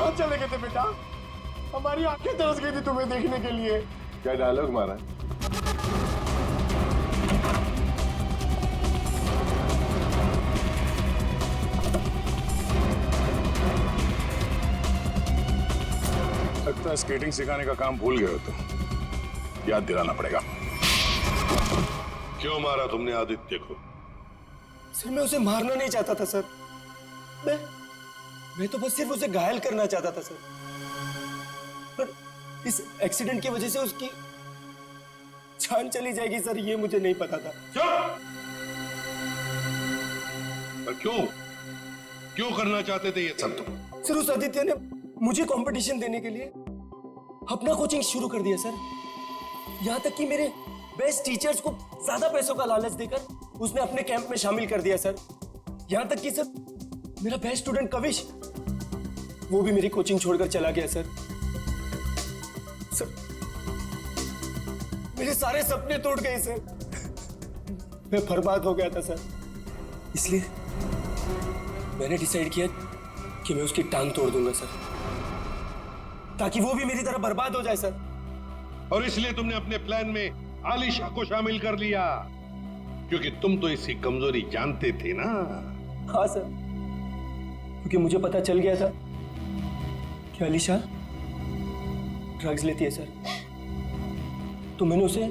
कहाँ चले गए थे बेटा? हमारी आंखें तरस गई थी तुम्हें देखने के लिए। क्या डायलॉग मारा? लगता है स्केटिंग सिखाने का काम भूल गए हो तुम। याद दिलाना पड़ेगा। क्यों मारा तुमने आदित्य को? सर मैं उसे मारना नहीं चाहता था सर। मैं तो बस सिर्फ उसे घायल करना चाहता था सर। पर इस एक्सीडेंट की वजह से उसकी जान चली जाएगी सर, ये मुझे नहीं पता था। चुप! पर क्यों करना चाहते थे ये सब तुम? सर उस आदित्य ने मुझे कंपटीशन देने के लिए अपना कोचिंग शुरू कर दिया सर। यहां तक कि मेरे बेस्ट टीचर्स को ज्यादा पैसों का लालच देकर उसने अपने कैंप में शामिल कर दिया सर। यहां तक कि सर मेरा बेस्ट स्टूडेंट कविश, वो भी मेरी कोचिंग छोड़कर चला गया सर। सर मेरे सारे सपने टूट गए सर। मैं बर्बाद हो गया था सर। इसलिए मैंने डिसाइड किया कि मैं उसकी टांग तोड़ दूंगा सर, ताकि वो भी मेरी तरह बर्बाद हो जाए सर। और इसलिए तुमने अपने प्लान में आलिशा को शामिल कर लिया, क्योंकि तुम तो इसकी कमजोरी जानते थे ना। हाँ सर, क्योंकि मुझे पता चल गया था कि आलिशा ड्रग्स लेती है सर, तो मैंने उसे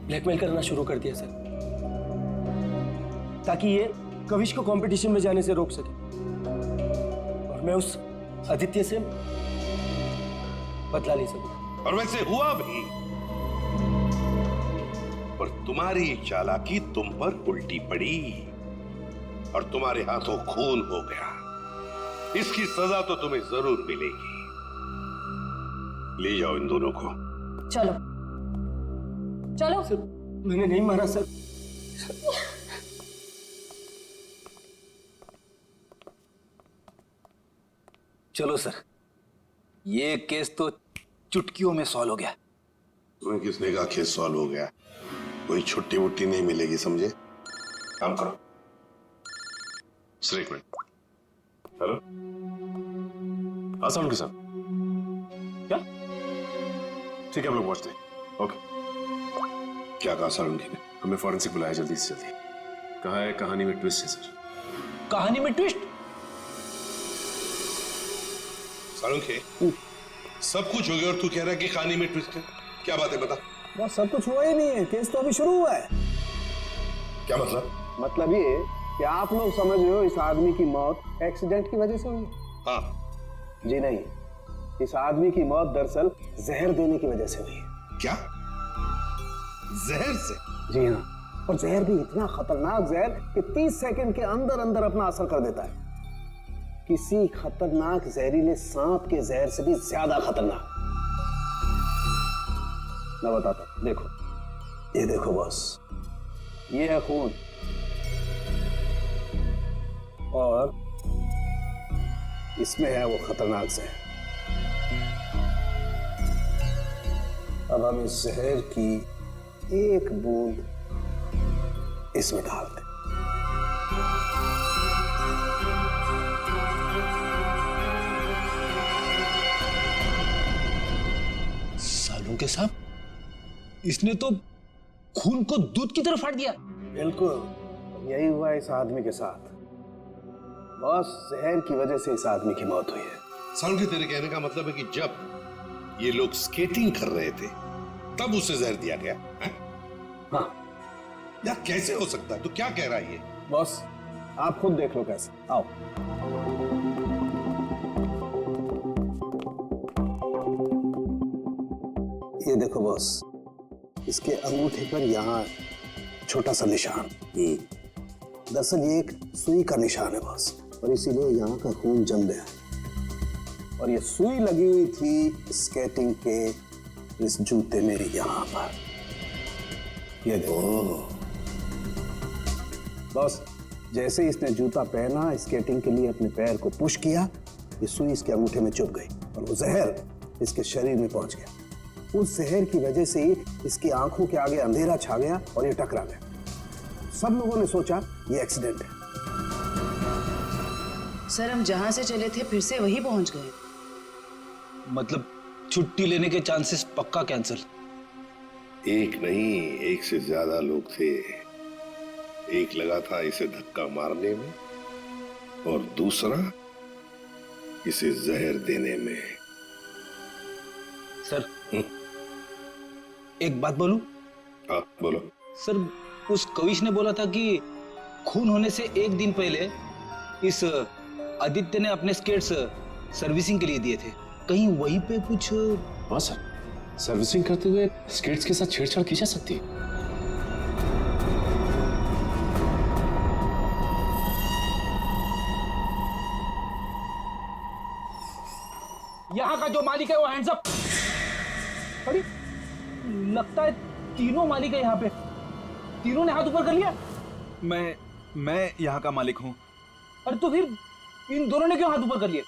ब्लैकमेल करना शुरू कर दिया सर, ताकि ये कविश को कंपटीशन में जाने से रोक सके। और मैं उस आदित्य से बदला ले सकूं। और वैसे हुआ भी, पर तुम्हारी चालाकी तुम पर उल्टी पड़ी और तुम्हारे हाथों खून हो गया। इसकी सजा तो तुम्हें जरूर मिलेगी। ले जाओ इन दोनों को। चलो चलो। सर मैंने नहीं मारा सर। चलो सर, ये केस तो चुटकियों में सॉल्व हो गया। तुम्हें किसने कहा केस सॉल्व हो गया? कोई छुट्टी वुट्टी नहीं मिलेगी, समझे? काम करो। सर एक मिनट। हेलो, आसान के साथ क्या? ठीक है, हम लोग पहुंचते हैं। ओके। क्या कहा सारंगी ने? हमें फॉरेंसिक बुलाया जल्दी से जल्दी। कहा है कहानी में ट्विस्ट है सर। कहानी में ट्विस्ट? सारंगी, सब कुछ हो गया और तू कह रहा है कि कहानी में ट्विस्ट है? क्या बात है, बता। बस सब कुछ हुआ ही नहीं है, केस तो अभी शुरू हुआ है। क्या मतलब? मतलब ये कि आप लोग समझ रहे हो इस आदमी की मौत एक्सीडेंट की वजह से हुई। हाँ। जी नहीं, इस आदमी की मौत दरअसल जहर देने की वजह से हुई है। क्या? जहर से? जी हाँ, और जहर भी इतना खतरनाक जहर कि 30 सेकंड के अंदर अंदर अपना असर कर देता है। किसी खतरनाक जहरीले सांप के जहर से भी ज्यादा खतरनाक। मैं बताता हूं, देखो, ये देखो बॉस, ये है खून और इसमें है वो खतरनाक जहर। अब हम इस जहर की एक बूंद इसमें डाल दें। सालों के साथ इसने तो खून को दूध की तरह फाड़ दिया। बिल्कुल यही हुआ इस आदमी के साथ। बस जहर की वजह से इस आदमी की मौत हुई है। सारंगी, तेरे कहने का मतलब है कि जब ये लोग स्केटिंग कर रहे थे तब उसे जहर दिया गया है? हाँ। यार कैसे हो सकता है? तू क्या कह रहा है ये? बॉस आप खुद देख लो कैसे। आओ। ये देखो बॉस, इसके अंगूठे पर यहाँ छोटा सा निशान। दरअसल ये एक सुई का निशान है बॉस, और इसीलिए यहाँ का खून जम गया। और ये सुई लगी हुई थी स्केटिंग के इस जूते मेरे यहाँ पर। ये देखो बॉस, जैसे इसने जूता पहना, स्केटिंग के लिए अपने पैर को पुश किया, ये सुई इसके अंगूठे में चुभ गई और वो जहर इसके शरीर में पहुंच गया। उस जहर की वजह से ही इसकी आंखों के आगे अंधेरा छा गया और ये टकरा गया। सब लोगों ने सोचा ये एक्सीडेंट है। सर हम जहां से चले थे फिर से वही पहुंच गए। मतलब छुट्टी लेने के चांसेस पक्का कैंसिल। एक नहीं, एक से ज्यादा लोग थे। एक लगा था इसे धक्का मारने में और दूसरा इसे जहर देने में। सर एक बात बोलूं? हाँ बोलो। सर उस कविश ने बोला था कि खून होने से एक दिन पहले इस आदित्य ने अपने स्केट्स सर्विसिंग के लिए दिए थे। कहीं वहीं पे कुछ? हाँ सर, सर्विसिंग करते हुए स्केट्स के साथ छेड़छाड़ की जा सकती है। यहाँ का जो मालिक है वो हैंड्स अप। अरे लगता है तीनों मालिक है यहाँ पे। तीनों ने हाथ ऊपर कर लिया। मैं यहाँ का मालिक हूँ। अरे तो फिर इन दोनों ने क्यों हाथ ऊपर कर लिए?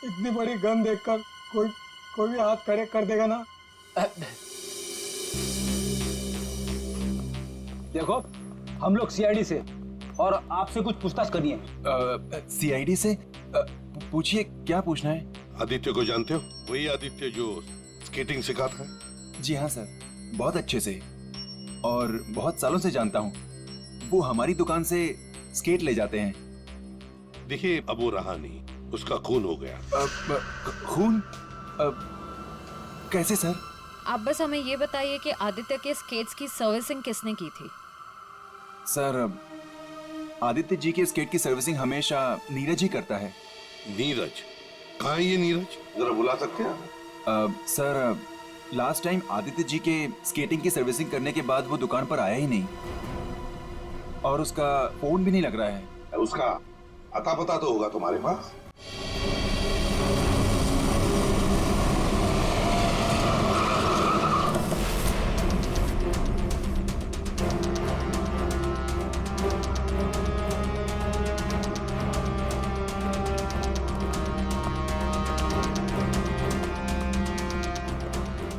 इतनी बड़ी गन देखकर कोई भी हाथ खड़े कर देगा ना। देखो हम लोग सीआईडी से और आपसे कुछ पूछताछ करनी है। सीआईडी से? पूछिए, क्या पूछना है? आदित्य को जानते हो? वही आदित्य जो स्केटिंग सिखाता है। जी हाँ सर, बहुत अच्छे से और बहुत सालों से जानता हूँ। वो हमारी दुकान से स्केट ले जाते हैं। देखिए अब वो रहा नहीं, उसका खून हो गया। खून? कैसे सर? आप बस हमें ये बताइए कि आदित्य के स्केट्स की सर्विसिंग किसने की थी? सर आदित्य जी के स्केट की सर्विसिंग हमेशा नीरज ही करता है। नीरज? कहाँ है ये नीरज? जरा बुला सकते हैं? Sir last time Aditya ji के स्केटिंग की सर्विसिंग करने के बाद वो दुकान पर आया ही नहीं और उसका फोन भी नहीं लग रहा है। उसका अता पता तो होगा तुम्हारे पास?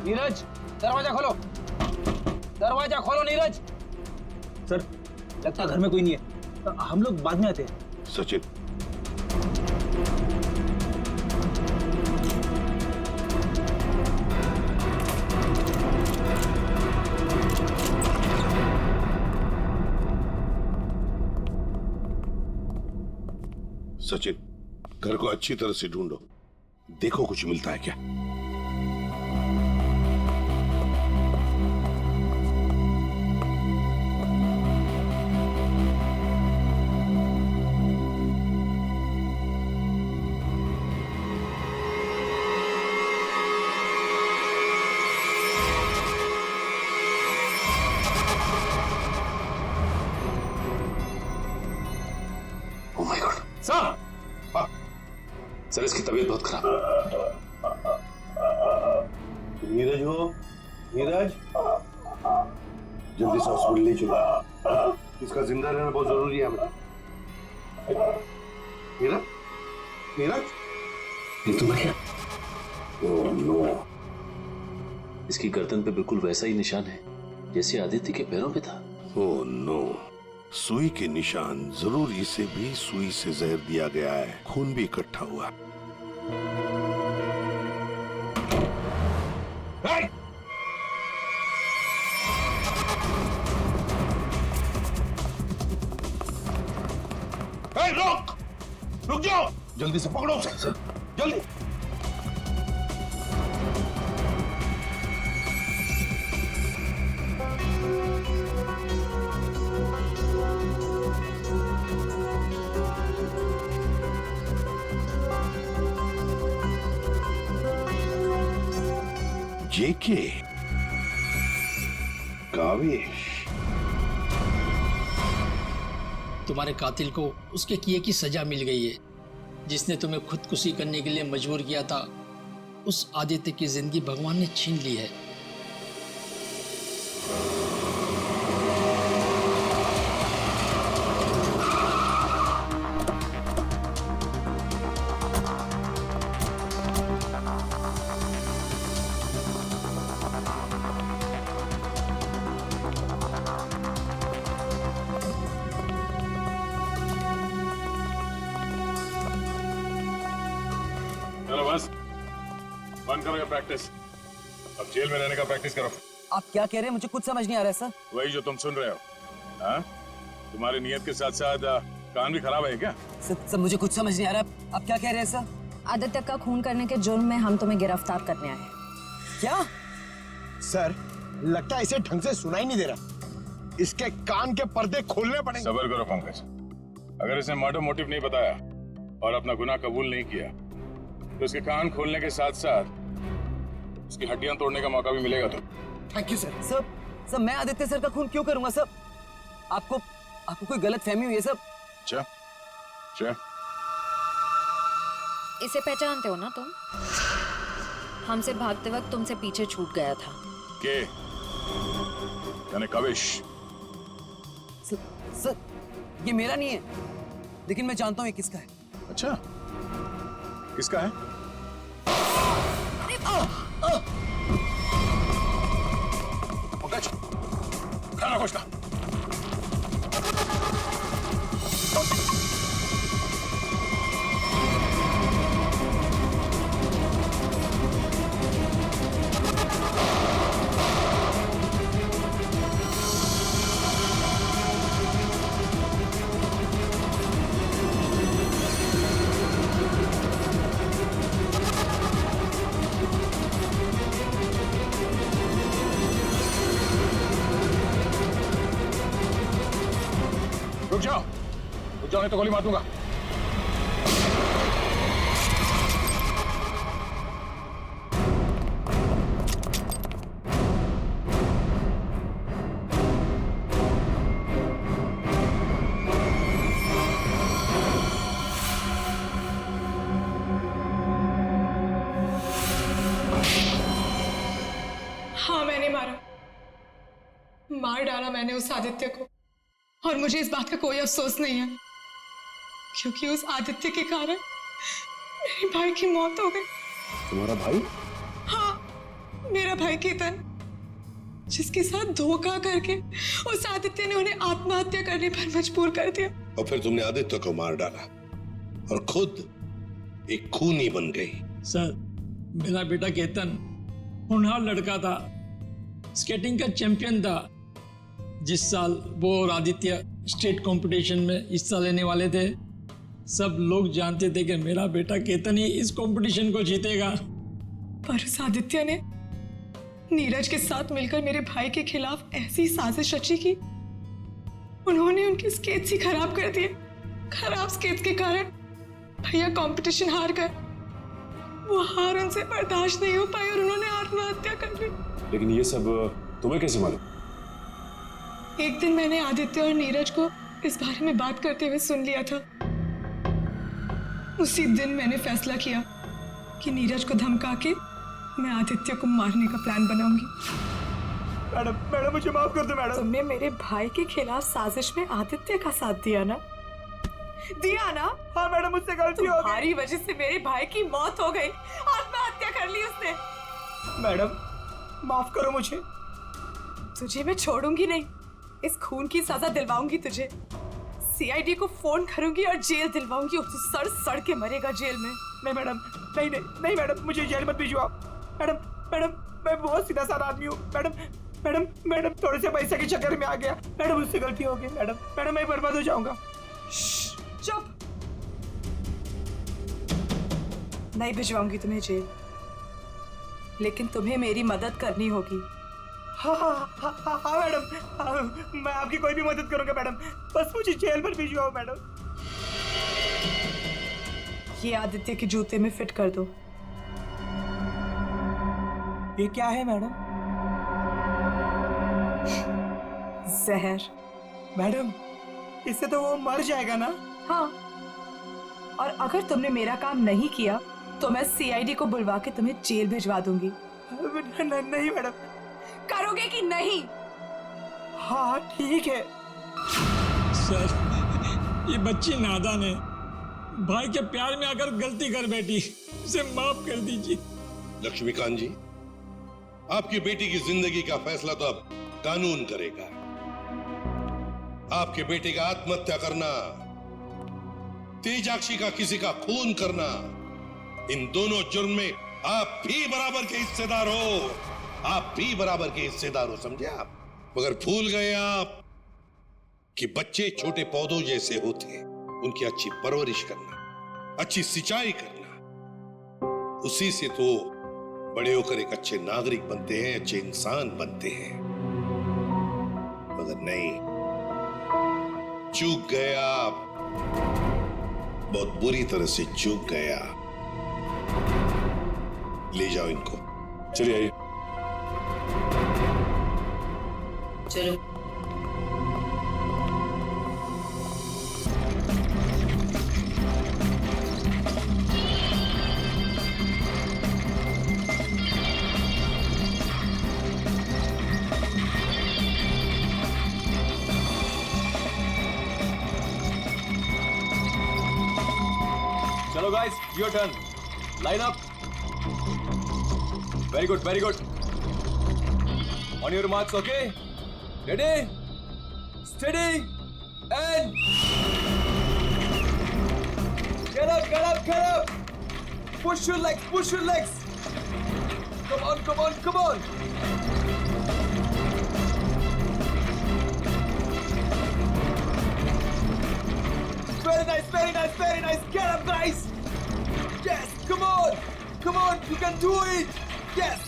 नीरज दरवाजा खोलो, दरवाजा खोलो नीरज। सर लगता है घर में कोई नहीं है, हम लोग बाद में आते हैं। सचिन सचिन घर को अच्छी तरह से ढूंढो, देखो कुछ मिलता है क्या। ओह माय गॉड सर सर, इसकी तबीयत बहुत खराब है। नीरज हो? नीरज जल्दी से हॉस्पिटल ले चलो, इसका जिंदा रहना बहुत जरूरी है हमें। नीरज नीरज ये तो मर गया। ओह नो, इसकी गर्दन पे बिल्कुल वैसा ही निशान है जैसे आदित्य के पैरों पे था। ओह नो, सुई के निशान। जरूर इसे भी सुई से जहर दिया गया है, खून भी इकट्ठा हुआ। रुक जाओ, जल्दी से पकड़ो उसे, जल्दी। जेके कावेश, तुम्हारे कातिल को उसके किए की सजा मिल गई है। जिसने तुम्हें खुदकुशी करने के लिए मजबूर किया था, उस आदित्य की जिंदगी भगवान ने छीन ली है। चलो बस, बंद करो ये प्रैक्टिस, अब जेल में रहने का प्रैक्टिस करो। आप क्या कह रहे हैं? मुझे कुछ समझ नहीं आ रहा है सर। वही जो तुम सुन रहे हो। हाँ, तुम्हारी नियत के साथ साथ कान भी खराब है क्या? सर मुझे कुछ समझ नहीं आ रहा। आप क्या कह रहे हैं सर? आदित्य का खून करने के जुर्म में हम तुम्हें गिरफ्तार करने आए हैं। क्या? सर लगता है इसे ढंग से सुनाई नहीं दे रहा, इसके कान के पर्दे खोलने पड़ेंगे। सब्र करो पंकज, अगर इसने मर्डर मोटिव नहीं बताया और अपना गुनाह कबूल नहीं किया तो इसके कान खोलने के साथ साथ उसकी हड्डियां तोड़ने का मौका भी मिलेगा। तो थैंक यू सर। सर मैं आदित्य सर का खून क्यों करूंगा सर? आपको कोई गलत फहमी हुई है सर? अच्छा, इसे पहचानते हो ना तुम? हमसे भागते वक्त तुमसे पीछे छूट गया था। के यानी कविश? सर ये मेरा नहीं है, लेकिन मैं जानता हूँ ये किसका है। अच्छा, किसका है? पंकज, खाना खोजना। रुक जाओ नहीं तो गोली मार दूंगा। हाँ मैंने मार डाला मैंने उस आदित्य को, और मुझे इस बात का कोई अफसोस नहीं है, क्योंकि उस आदित्य के कारण मेरे भाई की मौत हो गई। तुम्हारा भाई? हाँ, मेरा भाई केतन, जिसके साथ धोखा करके उस आदित्य ने उन्हें आत्महत्या करने पर मजबूर कर दिया। और फिर तुमने आदित्य को मार डाला और खुद एक खूनी बन गई। सर मेरा बेटा केतन होनहार लड़का था, स्केटिंग का चैंपियन था। जिस साल वो और आदित्य स्टेट कंपटीशन में हिस्सा लेने वाले थे, सब लोग जानते थे कि मेरा बेटा केतन ही इस कंपटीशन को जीतेगा। पर उस आदित्य ने नीरज के साथ मिलकर मेरे भाई के खिलाफ ऐसी साजिश रची कि उन्होंने उनके स्केट्स ही खराब कर दिए। खराब स्केट्स के कारण भैया कंपटीशन हार गए। वो हार उनसे बर्दाश्त नहीं हो पाई और उन्होंने आत्महत्या कर ली। लेकिन ये सब तुम्हें कैसे मालूम? एक दिन मैंने आदित्य और नीरज को इस बारे में बात करते हुए सुन लिया था। उसी दिन मैंने फैसला किया कि नीरज को धमका के मैं आदित्य को मारने का प्लान बनाऊंगी। मैडम मुझे माफ कर दो मैडम। तुमने मेरे भाई के खिलाफ साजिश में आदित्य का साथ दिया ना? हाँ मैडम, मुझसे गलती हो गई। तुम्हारी वजह से मेरे भाई की मौत हो गई, आत्महत्या कर ली उसने। मैडम माफ करो मुझे। तुझे मैं छोड़ूंगी नहीं, इस खून की सजा दिलवाऊंगी तुझे। सीआईडी को फोन करूंगी और जेल दिलवाऊंगी और तू सड़ सड़ के मरेगा जेल में। नहीं मैडम, नहीं मैडम, मुझे जेल मत भिजवाओ। मैडम मैं बहुत सीधा साधा आदमी हूँ। मैडम थोड़े से पैसे के चक्कर में आ गया। मैडम मुझसे गलती हो गई। मैडम मैं बर्बाद हो जाऊंगा। चुप। नहीं भिजवाऊंगी तुम्हें जेल, लेकिन तुम्हें मेरी मदद करनी होगी। हाँ मैडम, मैं आपकी कोई भी मदद करूंगा मैडम, बस मुझे जेल पर भिजवाओ मैडम। ये आदित्य के जूते में फिट कर दो। ये क्या है मैडम? जहर। मैडम इससे तो वो मर जाएगा ना? हाँ, और अगर तुमने मेरा काम नहीं किया तो मैं सीआईडी को बुलवा के तुम्हें जेल भिजवा दूंगी। नहीं मैडम। करोगे कि नहीं? हाँ ठीक है। सर ये बच्ची नादान है, भाई के प्यार में आकर गलती कर बैठी, उसे माफ कर दीजिए। लक्ष्मीकांत जी, आपकी बेटी की जिंदगी का फैसला तो अब कानून करेगा। आपके बेटे का आत्महत्या करना, तेजाक्षी का किसी का खून करना, इन दोनों जुर्म में आप भी बराबर के हिस्सेदार हो, आप भी बराबर के हिस्सेदार हो, समझे आप? मगर भूल गए आप कि बच्चे छोटे पौधों जैसे होते हैं, उनकी अच्छी परवरिश करना, अच्छी सिंचाई करना, उसी से तो बड़े होकर एक अच्छे नागरिक बनते हैं, अच्छे इंसान बनते हैं। मगर नहीं, चूक गए आप, बहुत बुरी तरह से चूक गया। ले जाओ इनको। चलिए आइए। चलो। चलो guys, your turn. Line up. Very good, very good. On your marks, okay? Ready, steady, and get up, get up, get up. Push your legs, push your legs. Come on, come on, come on. Very nice, very nice, very nice. Get up, guys. Yes, come on. Come on, you can do it. Yes,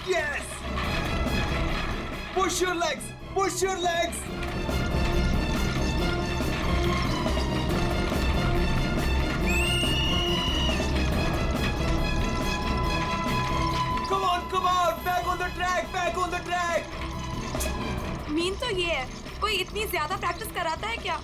yes. Push your legs, push your legs. Come on, back on the track, back on the track. Mean तो ये है, कोई इतनी ज्यादा practice कराता है क्या?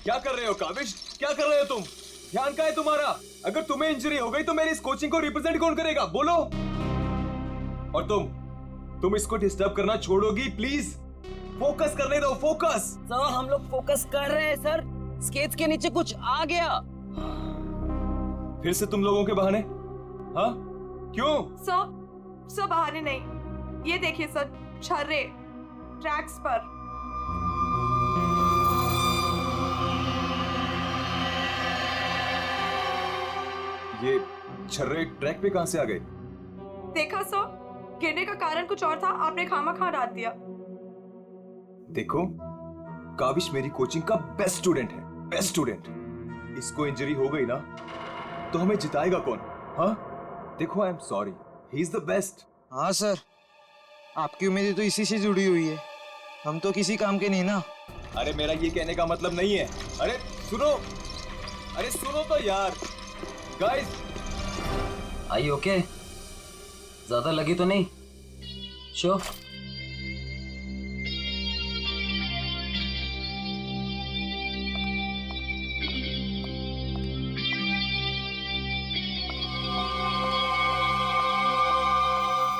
क्या कर रहे हो काविश? क्या कर रहे हो तुम? ध्यान कहाँ है तुम्हारा? अगर तुम्हें इंजरी हो गई तो मेरी इस कोचिंग को रिप्रेजेंट कौन करेगा? बोलो। और तुम इसको डिस्टर्ब करना छोड़ोगी प्लीज? फोकस करने दो, फोकस। सर हम लोग फोकस कर रहे हैं सर। स्केट्स के नीचे कुछ आ गया। फिर से तुम लोगों के बहाने? हाँ? क्यों? सर बहाने नहीं, ये देखिए सर, छर्रे ट्रैक्स पर। ये छर्रे ट्रैक पे कहां से आ गए? देखा सर, गिरने का कारण कुछ और था, आपने खामा डाल दिया। देखो, काविश मेरी कोचिंग का बेस्ट स्टूडेंट है, बेस्ट स्टूडेंट। इसको इंजरी हो गई ना तो हमें जिताएगा कौन? हाँ? देखो, I am sorry, he is the best. हाँ सर, आपकी उम्मीदें तो इसी से जुड़ी हुई है, हम तो किसी काम के नहीं ना। अरे मेरा ये कहने का मतलब नहीं है। अरे सुनो, अरे सुनो तो यार। गाइस, आई ओके? ज्यादा लगी तो नहीं? श्योर?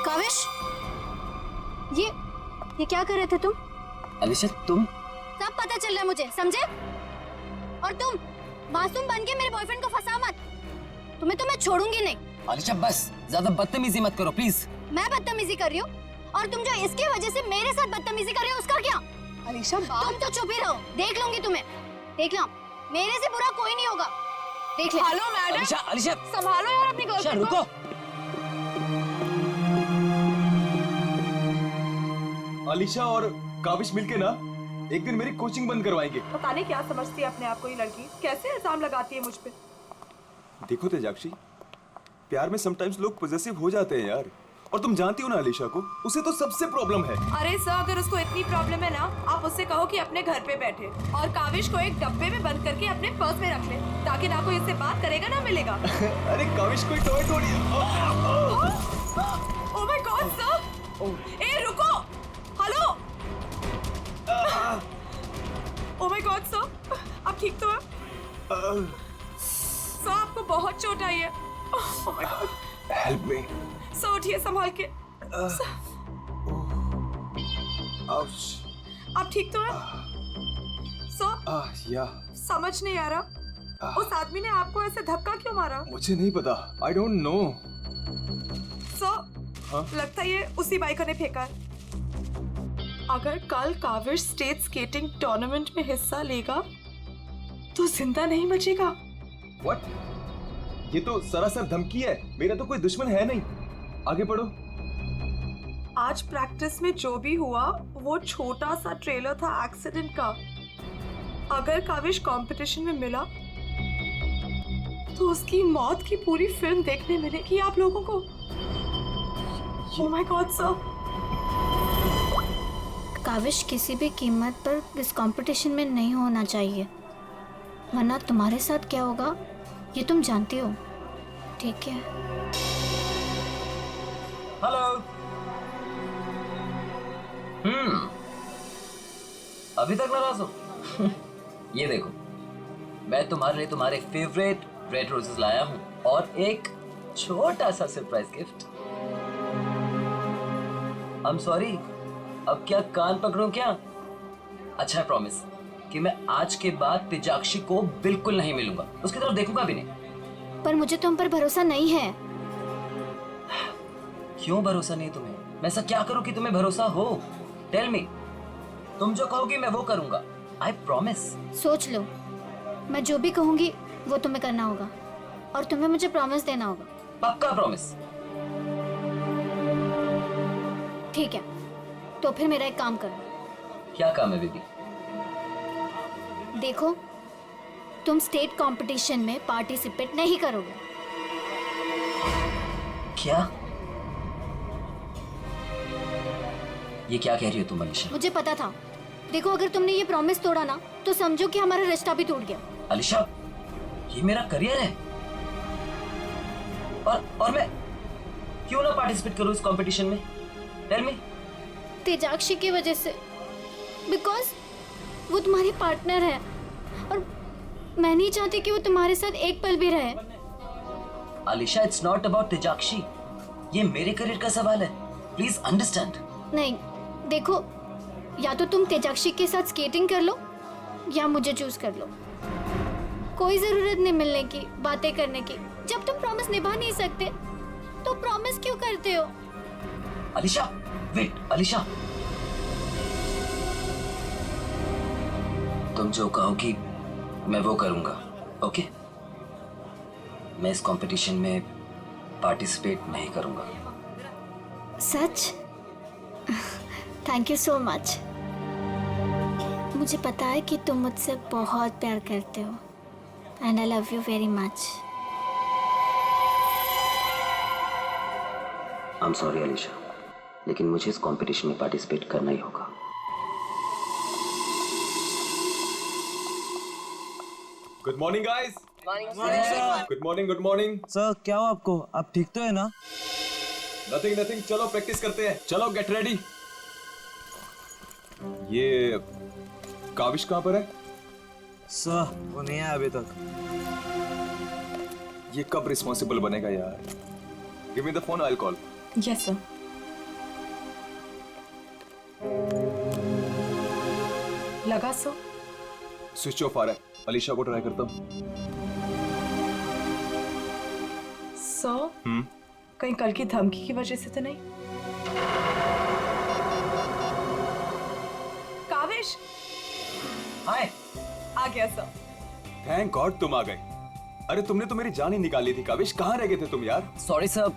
काविश, ये क्या कर रहे थे तुम? अलीशा तुम? सब पता चल रहा है मुझे, समझे? और तुम मासूम बन के मेरे बॉयफ्रेंड को फंसाओ मत, तुम्हें तो मैं छोड़ूंगी नहीं। अलीशा बस, ज्यादा बदतमीजी मत करो प्लीज। मैं बदतमीजी कर रही हूँ, और तुम जो इसकी वजह से मेरे साथ बदतमीजी कर रही हो उसका क्या? अलीशा तुम तो चुप ही रहो, देख लूंगी तुम्हें, देख लो, मेरे से बुरा कोई नहीं होगा, देख ले। हेलो मैडम, अलीशा, अलीशा संभालो यार अपनी गर्लफ्रेंड को। रुको। अलीशा और काविश मिलके ना एक दिन मेरी कोचिंग बंद करवाएंगे। पता नहीं क्या समझती है अपने आप को ये लड़की, कैसे इल्जाम लगाती है मुझ पे। देखो तेजाक्षी, प्यार में समटाइम्स लोग पॉजेसिव हो जाते हैं यार। और तुम जानती हो ना अलीशा को, उसे तो सबसे प्रॉब्लम है। अरे सर, अगर उसको इतनी प्रॉब्लम है ना, आप उससे कहो कि अपने घर पे बैठे और काविश को एक डब्बे में बंद करके अपने पर्स में रख ले, ताकि ना कोई इससे बात करेगा ना मिलेगा। अरे काविश कोई टॉय थोड़ी है। ओह माय गॉड सर, ए रुको, हेलो आप ठीक तो हैं? सर आपको बहुत चोट आई है। ओह my God. Help me. Sir उठिए संभाल के। आप ठीक तो हैं? सर या समझ नहीं आ रहा, उस आदमी ने आपको ऐसे धक्का क्यों मारा? मुझे नहीं पता, आई डोंट नो। सर लगता है ये उसी बाइकर ने फेंका है। अगर कल काविश स्टेट स्केटिंग टूर्नामेंट में हिस्सा लेगा तो जिंदा नहीं बचेगा। व्हाट? ये तो सरासर धमकी है, मेरा तो कोई दुश्मन है नहीं। आगे पढ़ो। आज प्रैक्टिस में जो भी हुआ वो छोटा सा ट्रेलर था एक्सीडेंट का। अगर काविश कंपटीशन में मिला तो उसकी मौत की पूरी फिल्म देखने मिलेगी आप लोगों को। Oh my god sir. Kavish किसी भी कीमत पर इस कंपटीशन में नहीं होना चाहिए, वरना तुम्हारे साथ क्या होगा ये तुम जानती हो, ठीक है? हेलो। अभी तक नाराज हो? ये देखो, मैं तुम्हारे लिए तुम्हारे फेवरेट रेड रोजेस लाया हूँ और एक छोटा सा surprise gift. I am sorry, अब क्या कान पकड़ूं क्या? अच्छा है, प्रॉमिस कि मैं आज के बाद तेजाक्षी को बिल्कुल नहीं मिलूंगा, उसकी तरफ देखूंगा भी नहीं। पर मुझे तुम पर भरोसा नहीं है। क्यों भरोसा नहीं तुम्हें? मैं ऐसा क्या करूं कि तुम्हें भरोसा हो? Tell me. तुम जो कहोगी मैं वो करूंगा, आई प्रॉमिस। सोच लो, मैं जो भी कहूंगी वो तुम्हें करना होगा और तुम्हें मुझे प्रॉमिस देना होगा। पक्का प्रॉमिस? ठीक है, तो फिर मेरा एक काम करो। क्या काम है बेबी? देखो, तुम स्टेट कंपटीशन में पार्टिसिपेट नहीं करोगे। क्या? ये क्या कह रही हो तुम अलीशा? मुझे पता था। देखो, अगर तुमने ये प्रॉमिस तोड़ा ना तो समझो कि हमारा रिश्ता भी टूट गया। अलीशा, ये मेरा करियर है और मैं क्यों ना पार्टिसिपेट करूं इस कंपटीशन में? Tell me. तेजाक्षी की वजह से, बिकॉज वो तुम्हारी पार्टनर है और मैं नहीं चाहती कि वो तुम्हारे साथ एक पल भी रहे। अलीशा, इट्स नॉट अबाउट तेजाक्षी, ये मेरे करियर का सवाल है, प्लीज अंडरस्टैंड। नहीं, देखो, या तो तुम तेजाक्षी के साथ स्केटिंग कर लो या मुझे चूज कर लो। कोई जरूरत नहीं मिलने की, बातें करने की। जब तुम प्रॉमिस निभा नहीं सकते तो प्रॉमिस क्यों करते हो? अलीशा, वेट, अलीशा, तुम जो कहोगी मैं वो करूंगा, ओके? मैं इस कंपटीशन में पार्टिसिपेट नहीं करूंगा। सच? Thank you so much. मुझे पता है कि तुम मुझसे बहुत प्यार करते हो and I love you very much. I am sorry Alisha, लेकिन मुझे इस कंपटीशन में पार्टिसिपेट करना ही होगा। Good morning guys. Good morning, good morning. Sir, क्या हो आपको? आप ठीक तो है ना? नथिंग नथिंग, चलो प्रैक्टिस करते हैं। चलो गेट रेडी। ये काविश कहाँ पर है? सर, वो नहीं आया अभी तक। ये कब रिस्पॉन्सिबल बनेगा यार? Give me the phone, I will call. Yes sir. लगा सो? स्विच ऑफ आ रहा है, अलीशा को ट्राई करता हूँ। सर, कहीं कल की धमकी की वजह से तो नहीं? काविश, हाय। आ गया सर। थैंक गॉड तुम आ गए। अरे तुमने तो मेरी जान ही निकाली थी काविश, कहाँ रह गए थे तुम यार? सॉरी सर,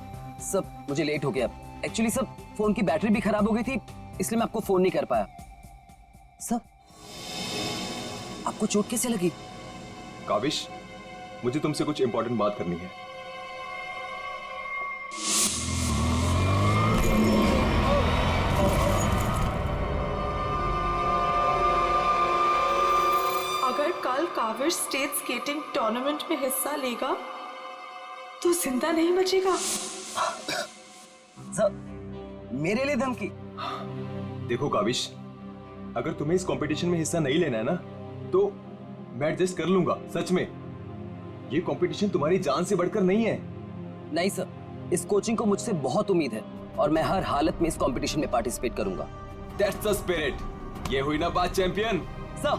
मुझे लेट हो गया। एक्चुअली सर, फोन की बैटरी भी खराब हो गई थी, इसलिए मैं आपको फोन नहीं कर पाया। सर, आपको चोट कैसे लगी? काविश, मुझे तुमसे कुछ इंपॉर्टेंट बात करनी है। अगर कल काविश स्टेट स्केटिंग टूर्नामेंट में हिस्सा लेगा तो जिंदा नहीं बचेगा। सर, मेरे लिए धमकी? देखो काविश, अगर तुम्हें इस कंपटीशन में हिस्सा नहीं लेना है ना, तो मैं एडजस्ट कर लूंगा, सच में। ये कंपटीशन तुम्हारी जान से बढ़कर नहीं है। नहीं सर, इस कोचिंग को मुझसे बहुत उम्मीद है और मैं हर हालत में इस कंपटीशन में पार्टिसिपेट करूंगा। That's the spirit. ये हुई ना बात चैंपियन। सर,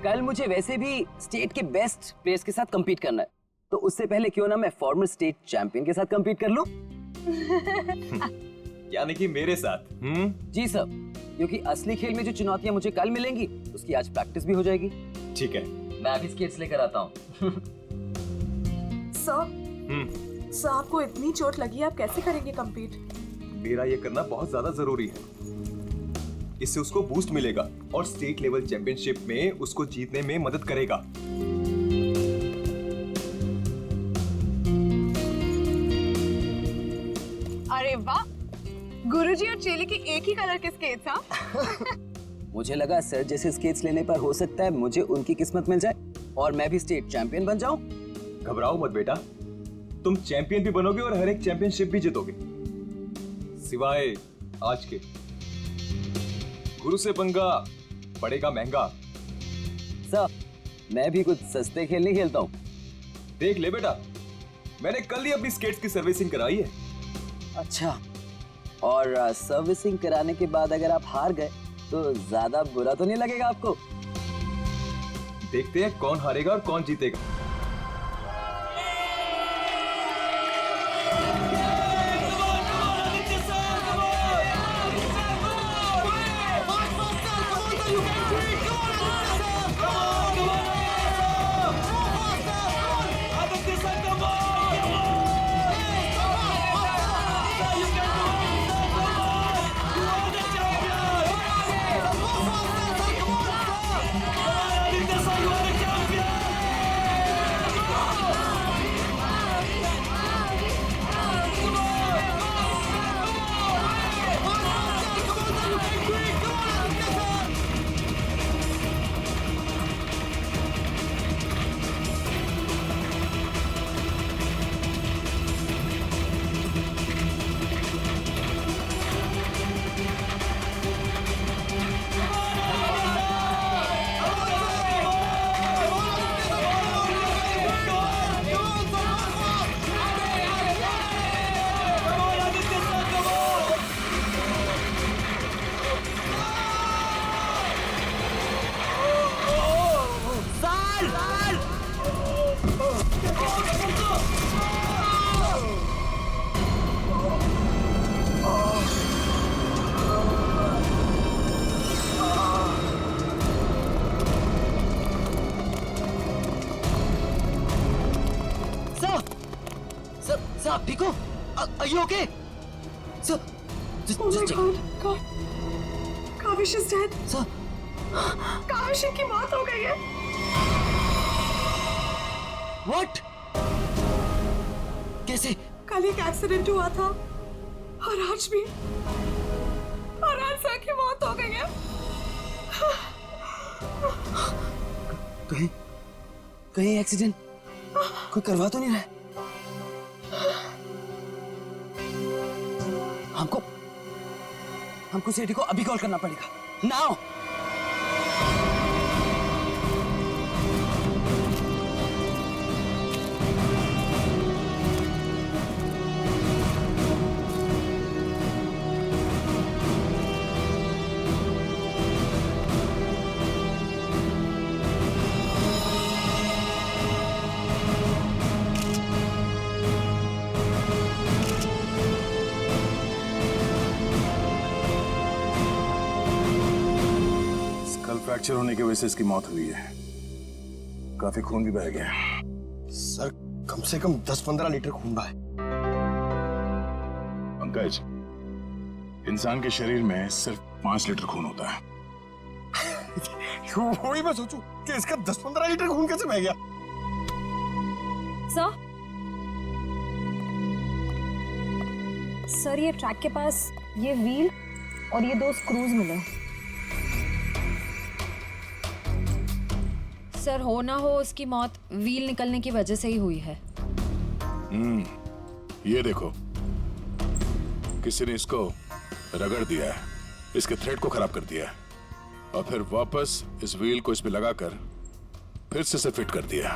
कल मुझे वैसे भी स्टेट के बेस्ट प्लेयर्स के साथ compete करना है, तो उससे पहले क्यों ना मैं फॉर्मर स्टेट चैंपियन के साथ compete कर लूं? यानी कि मेरे साथ? जी सर, क्योंकि असली खेल में जो चुनौतियां मुझे कल मिलेंगी उसकी आज प्रैक्टिस भी हो जाएगी। ठीक है, मैं अभी स्केट्स लेकर आता हूँ। सर आपको इतनी चोट लगी है, आप कैसे करेंगे compete? मेरा ये करना बहुत ज्यादा जरूरी है। इससे उसको बूस्ट मिलेगा और स्टेट लेवल चैंपियनशिप में उसको जीतने में मदद करेगा। अरे वाह, गुरुजी और चेली के एक ही कलर के स्केट्स। हाँ मुझे लगा सर जैसे स्केट्स लेने पर हो सकता है मुझे उनकी किस्मत मिल जाए और मैं भी स्टेट चैंपियन बन जाऊं। घबराओ मत बेटा, तुम चैंपियन भी बनोगे और हर एक चैंपियनशिप भी जीतोगे, सिवाय आज के। गुरु से पंगा पड़ेगा महंगा। सर, मैं भी कुछ सस्ते खेल नहीं खेलता हूँ। देख ले बेटा, मैंने कल ही अपनी स्केट्स की सर्विसिंग कराई है। अच्छा, और सर्विसिंग कराने के बाद अगर आप हार गए तो ज्यादा बुरा तो नहीं लगेगा आपको? देखते हैं कौन हारेगा और कौन जीतेगा। आप ठीक हो? Are you okay? Sir, just check. God, Kavish is dead. Sir, Kaavish की मौत हो गई है। What? कैसे? कल एक एक्सीडेंट हुआ था और आज भी, और आज सर की मौत हो गई है। कहीं एक्सीडेंट कोई करवा तो नहीं रहा? हमको सेठी को अभी कॉल करना पड़ेगा। नाउ। फ्रैक्चर होने की वजह से इसकी मौत हुई है। काफी खून भी बह गया। सर, कम से कम 10-15 लीटर खून बहा है। पंकज, इंसान के शरीर में सिर्फ 5 लीटर खून होता है। वही मैं सोचूं कि इसका 10-15 लीटर खून कैसे बह गया। सर, ये ट्रैक के पास ये व्हील और ये 2 स्क्रूज मिले। सर, हो ना हो उसकी मौत व्हील निकलने की वजह से ही हुई है। ये देखो, किसी ने इसको रगड़ दिया है, इसके थ्रेड को खराब कर दिया है और फिर वापस इस व्हील को इस पे लगाकर फिर से फिट कर दिया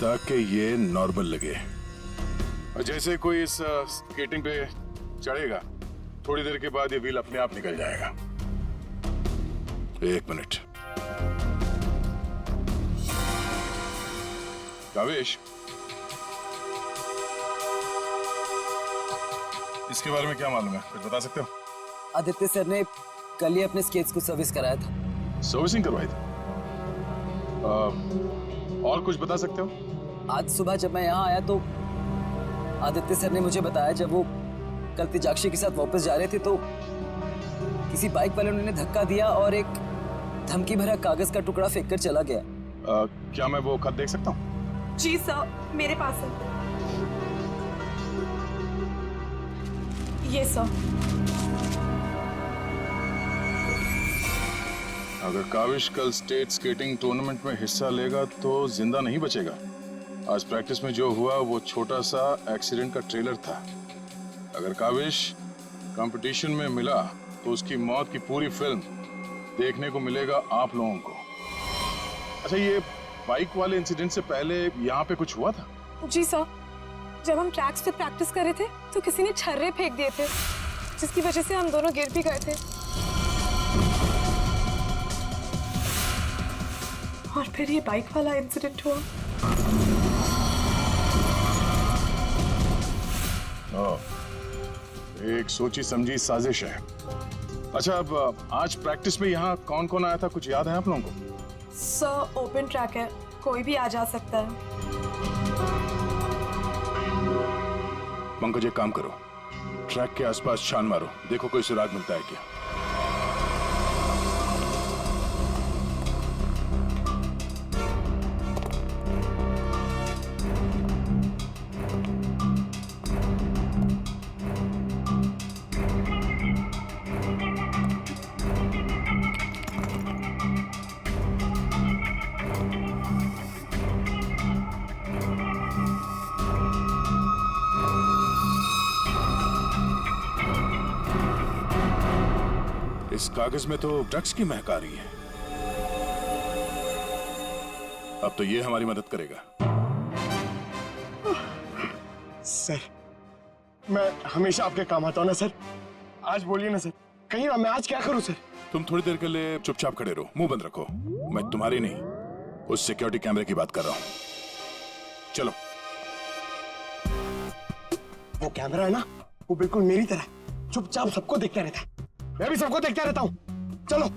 ताकि ये नॉर्मल लगे। और जैसे कोई इस स्केटिंग पे चढ़ेगा, थोड़ी देर के बाद ये व्हील अपने आप निकल जाएगा। 1 मिनट। कावेश, इसके बारे में क्या मालूम है, कुछ बता सकते हो? आदित्य सर ने कल ही अपने स्केट्स को सर्विस कराया था। सर्विसिंग करवाई थी? और कुछ बता सकते हो? आज सुबह जब मैं यहाँ आया तो आदित्य सर ने मुझे बताया, जब वो कल तेजाक्षी के साथ वापस जा रहे थे तो किसी बाइक वाले ने धक्का दिया और एक धमकी भरा कागज का टुकड़ा फेंक कर चला गया। क्या मैं वो खत देख सकता हूँ? जी सर, मेरे पास है। ये सर। अगर काविश कल स्टेट स्केटिंग टूर्नामेंट में हिस्सा लेगा तो जिंदा नहीं बचेगा। आज प्रैक्टिस में जो हुआ वो छोटा सा एक्सीडेंट का ट्रेलर था। अगर काविश कंपटीशन में मिला तो उसकी मौत की पूरी फिल्म देखने को मिलेगा आप लोगों को। अच्छा, ये बाइक वाले इंसिडेंट से पहले यहाँ पे कुछ हुआ था? जी सर, जब हम ट्रैक्स पे प्रैक्टिस कर रहे थे तो किसी ने छर्रे फेंक दिए थे, जिसकी वजह से हम दोनों गिर भी गए थे। और फिर ये बाइक वाला इंसिडेंट हुआ। एक सोची समझी साजिश है। अच्छा, अब आज प्रैक्टिस में यहाँ कौन कौन आया था, कुछ याद है आप लोगों को? सर, ओपन ट्रैक है, कोई भी आ जा सकता है। पंकज, एक काम करो, ट्रैक के आसपास छान मारो, देखो कोई सुराग मिलता है क्या। इस कागज में तो ड्रग्स की महक आ रही है। अब तो ये हमारी मदद करेगा। सर, मैं हमेशा आपके काम आता हूं ना सर। आज बोलिए ना सर, कहीं ना, मैं आज क्या करूं सर? तुम थोड़ी देर के लिए चुपचाप खड़े रहो, मुंह बंद रखो। मैं तुम्हारी नहीं, उस सिक्योरिटी कैमरे की बात कर रहा हूं। चलो। वो कैमरा है ना, वो बिल्कुल मेरी तरह चुपचाप सबको देखता रहता है। मैं भी सबको देखता रहता हूं। चलो।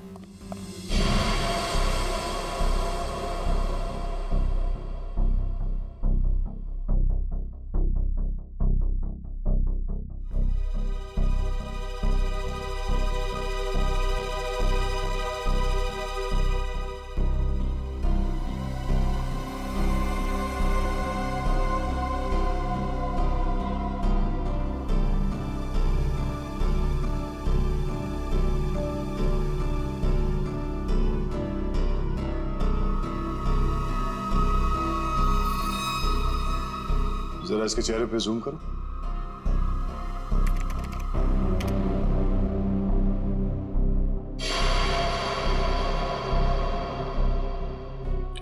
जरा इसके चेहरे पे जूम करो।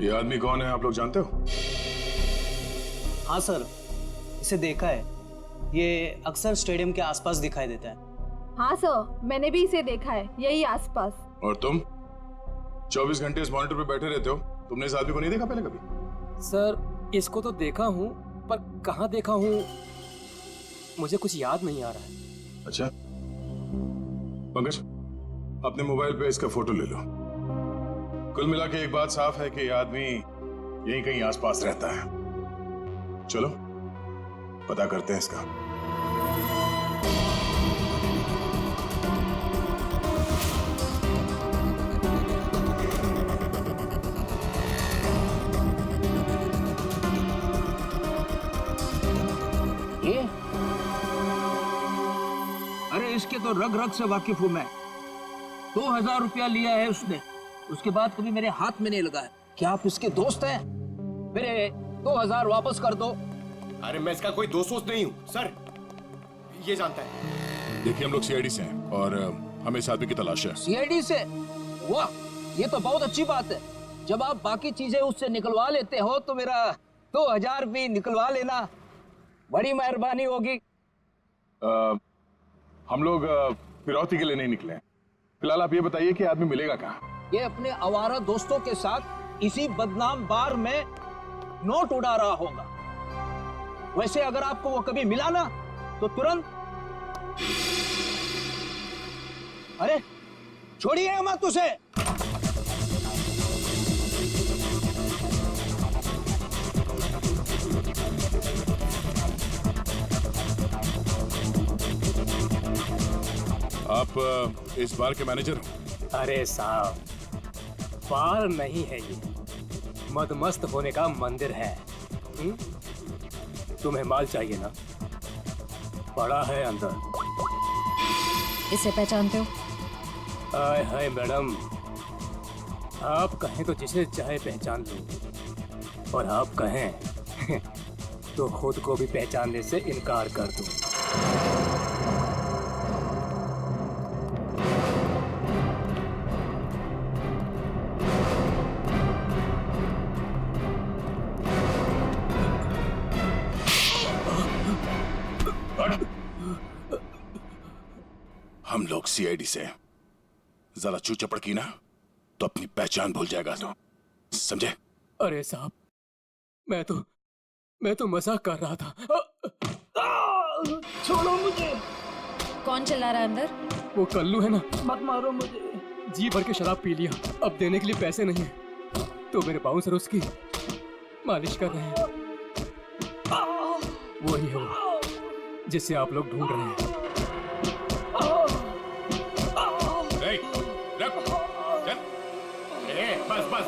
ये आदमी कौन है, आप लोग जानते हो? हाँ सर, इसे देखा है। ये अक्सर स्टेडियम के आसपास दिखाई देता है। हाँ सर, मैंने भी इसे देखा है, यही आसपास। और तुम 24 घंटे इस मॉनिटर पे बैठे रहते हो, तुमने इस आदमी को नहीं देखा पहले कभी? सर, इसको तो देखा हूँ, पर कहाँ देखा हूँ मुझे कुछ याद नहीं आ रहा है। अच्छा, पंकज, अपने मोबाइल पे इसका फोटो ले लो। कुल मिला के एक बात साफ है कि ये आदमी यहीं कहीं आसपास रहता है। चलो पता करते हैं इसका। ये? अरे इसके तो रग रग से वाकिफ हूं मैं। 2000 रुपया लिया है उसने, उसके बाद कभी मेरे हाथ में नहीं लगा है। क्या आप इसके दोस्त हैं? मेरे 2000 वापस कर दो। अरे मैं इसका कोई दोस्त नहीं हूँ सर, ये जानता है। देखिए, हम लोग सीआईडी से हैं और हमें इस आदमी की तलाश है। सीआईडी से? वाह, ये तो बहुत अच्छी बात है। जब आप बाकी चीजें उससे निकलवा लेते हो तो मेरा 2000 भी निकलवा लेना, बड़ी मेहरबानी होगी। हम लोग फिरौती के लिए नहीं निकले हैं। फिलहाल आप ये बताइए कि आदमी मिलेगा कहाँ? ये अपने आवारा दोस्तों के साथ इसी बदनाम बार में नोट उड़ा रहा होगा। वैसे अगर आपको वो कभी मिला ना तो तुरंत, अरे छोड़िए मत उसे। आप इस बार के मैनेजर हो? अरे साहब, बार नहीं है ये, मदमस्त होने का मंदिर है। तुम्हें माल चाहिए ना, पड़ा है अंदर। इसे पहचानते हो? हाय हाय मैडम, आप कहें तो जिसे चाहे पहचान लो, और आप कहें तो खुद को भी पहचानने से इनकार कर दूं। हम लोग सीआईडी से जरा चू चपड़ की ना तो अपनी पहचान भूल जाएगा तो, समझे? अरे साहब, मैं तो मजाक कर रहा था। छोड़ो मुझे। कौन चिल्ला रहा है अंदर? वो कल्लू है ना, मत मारो मुझे। जी भर के शराब पी लिया, अब देने के लिए पैसे नहीं है, तो मेरे बाउंसर उसकी मालिश कर रहे हैं। वही है वो जिसे आप लोग ढूंढ रहे हैं।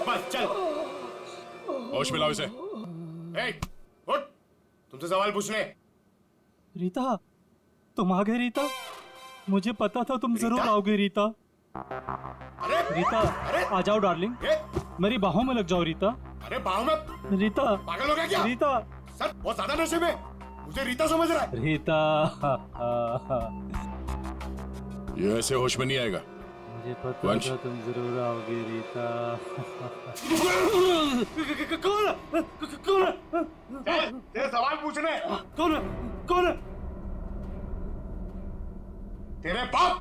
बस चल, होश मिलाओ इसे। उठ, तुमसे सवाल पूछने। रीता, तुम आ गए रीता? मुझे पता था तुम जरूर आओगे रीता। अरे रीता, आ जाओ डार्लिंग, मेरी बाहों में लग जाओ रीता। अरे बाहों में? रीता, पागल हो गया क्या? रीता सर बहुत ज्यादा नशे में, मुझे रीता समझ रहा है। रीता, ये ऐसे होश में नहीं आएगा। मुझे पता था तुम जरूर आओगे रीता। कौन? तेरे सवाल पूछने। कौन? तेरे बाप।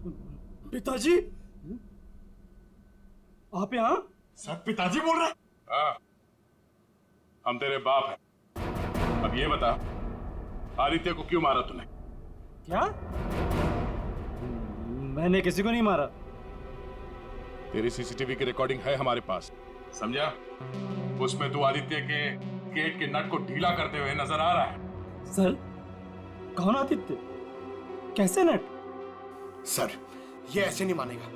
पिताजी, आप यहाँ? सब पिताजी बोल रहे? हाँ, हम तेरे बाप हैं। अब ये बता, आदित्य को क्यों मारा तूने? क्या? मैंने किसी को नहीं मारा। तेरी सीसीटीवी की रिकॉर्डिंग है हमारे पास, समझा? उसमें तू आदित्य के गेट के नट को ढीला करते हुए नजर आ रहा है। सर, कौन आदित्य? कैसे नट? सर, ये ऐसे नहीं मानेगा,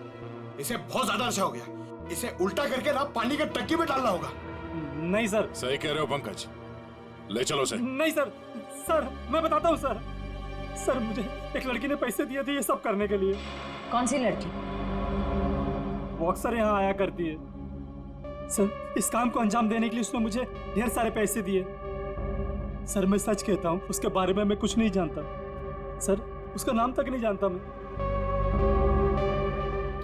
इसे बहुत ज्यादा नशा हो गया, इसे उल्टा करके ना पानी के टंकी में डालना होगा। नहीं सर। सही कह रहे हो पंकज, ले चलो उसे। नहीं सर, सर मैं बताता हूँ सर। सर, मुझे एक लड़की ने पैसे दिए थे ये सब करने के लिए। कौन सी लड़की? वो अक्सर यहाँ आया करती है सर। इस काम को अंजाम देने के लिए उसने मुझे ढेर सारे पैसे दिए। सर, मैं सच कहता हूँ, उसके बारे में मैं कुछ नहीं जानता सर, उसका नाम तक नहीं जानता मैं।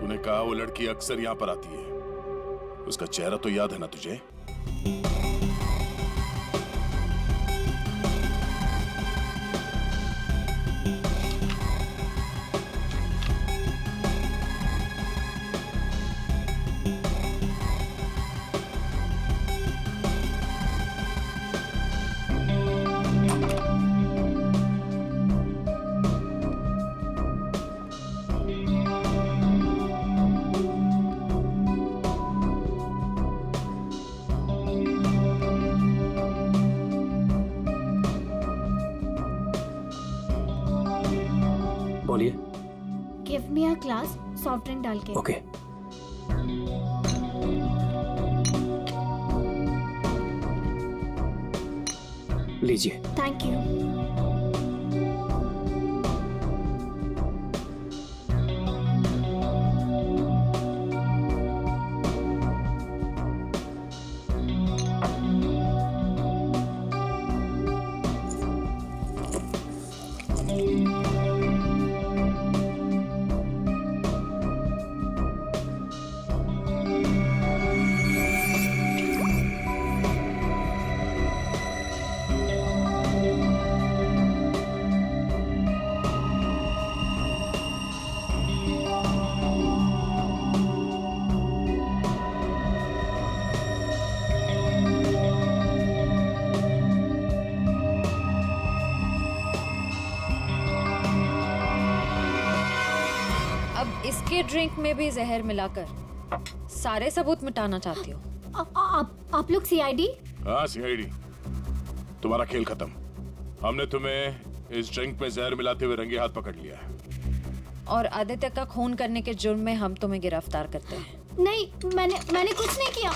तूने कहा वो लड़की अक्सर यहाँ पर आती है, उसका चेहरा तो याद है ना तुझे? बोलिए। Give me a glass, soft drink डाल के। ओके। लीजिए। Thank you. अब इसके ड्रिंक में भी जहर मिलाकर सारे सबूत मिटाना चाहती हो? आप लोग सीआईडी? हाँ सीआईडी। तुम्हारा खेल खत्म। हमने तुम्हें इस ड्रिंक में जहर मिलाते हुए रंगे हाथ पकड़ लिया है। और आदित्य का खून करने के जुर्म में हम तुम्हें गिरफ्तार करते हैं। नहीं, मैंने कुछ नहीं किया।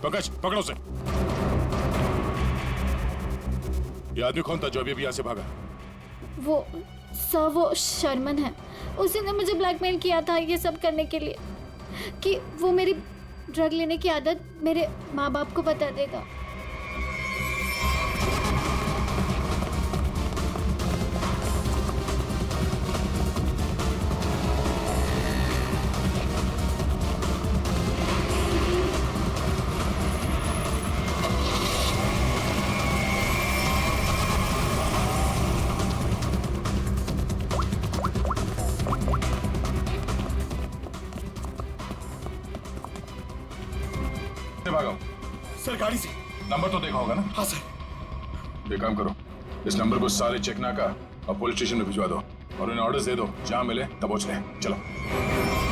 पंकज पकड़ो उसे। ये आदमी कौन था जो अभी यहाँ से भागा? वो सर, वो शर्मन है। उसी ने मुझे ब्लैकमेल किया था ये सब करने के लिए, कि वो मेरी ड्रग लेने की आदत मेरे माँ बाप को बता देगा। सर गाड़ी से। नंबर तो देखा होगा ना? हाँ सर। एक काम करो, इस नंबर को सारे चेक ना का और पुलिस स्टेशन में भिजवा दो और उन्हें ऑर्डर्स दे दो, जहां मिले तब पहुंच ले। चलो।